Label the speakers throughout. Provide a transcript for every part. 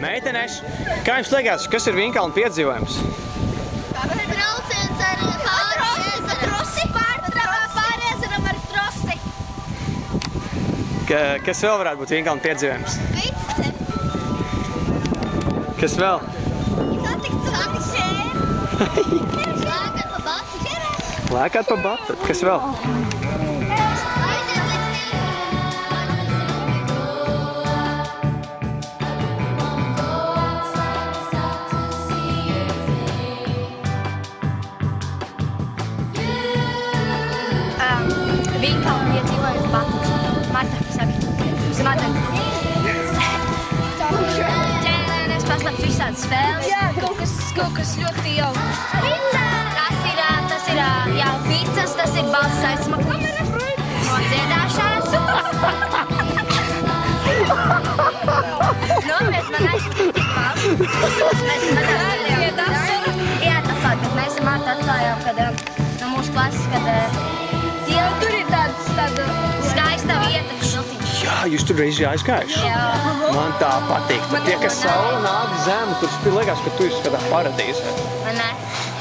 Speaker 1: Meitenes, kā jums liekas, kas ir Vinkalna piedzīvojums?
Speaker 2: Brauciens ar trosi, pāriezaram ar trosi.
Speaker 1: Kas vēl varētu būt Vinkalna piedzīvojums?
Speaker 2: Vice.
Speaker 1: Kas vēl?
Speaker 2: Satikt šēri. Lēkat pa batu.
Speaker 1: Lēkāt pa batu. Kas vēl?
Speaker 3: Vinkalna piedzīvojums Batuks. Marta, saki. Smadzenes. Ķēnēs paslēpts visādas spēles.
Speaker 4: Jā, kaut kas ļoti jauks.
Speaker 3: Tas ir, jā, vicas, tas ir balss aizsmaklis. Nodziedāšanas. Nopiet, man aizsmaklis tik maz. Jā, tāpat, bet mēs ar Martu atklājām, kad no mūsu klases, kad
Speaker 4: Tur ir tāda
Speaker 3: skaista vieta, šiltiņš.
Speaker 1: Jā, jūs tur reiz aizgājuši.
Speaker 3: Jā.
Speaker 1: Man tā patīk. Tad tie, kas saule nāk zem, tur liekas, ka tu esi kādā paradīzē.
Speaker 3: Vai ne?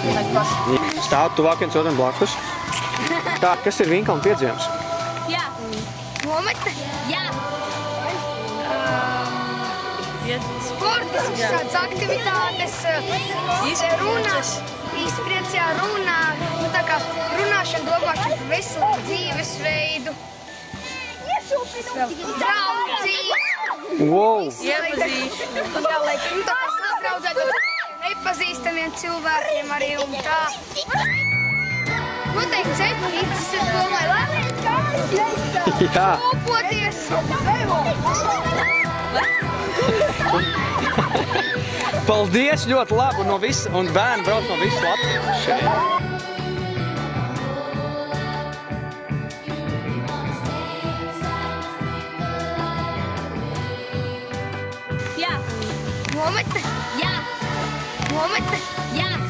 Speaker 3: Tā klasa.
Speaker 1: Stāv tuvāk viens otram blakus. Tā, kas ir Vinkalna piedzīvojums?
Speaker 3: Jā.
Speaker 2: Nometne.
Speaker 3: Jā.
Speaker 4: sportisks, tādas aktivitātes, runas, izpriecā runā, tā kā runāšana domāšana par veselīgu dzīvesveidu. Draudzība.
Speaker 1: Wow!
Speaker 4: Iepazīšana. Tā, lai tā kā sadraudzētu nepazīstamiem cilvēkiem arī un tā. Noteikti ceļķis, es domāju, lai kājas
Speaker 1: Jā.
Speaker 4: kopoties.
Speaker 1: Paldies, ļoti labi, un bērni brauc no visu Latviju šeit.
Speaker 3: Jā.
Speaker 4: Nometne.
Speaker 3: Jā.
Speaker 4: Nometne.
Speaker 3: Jā.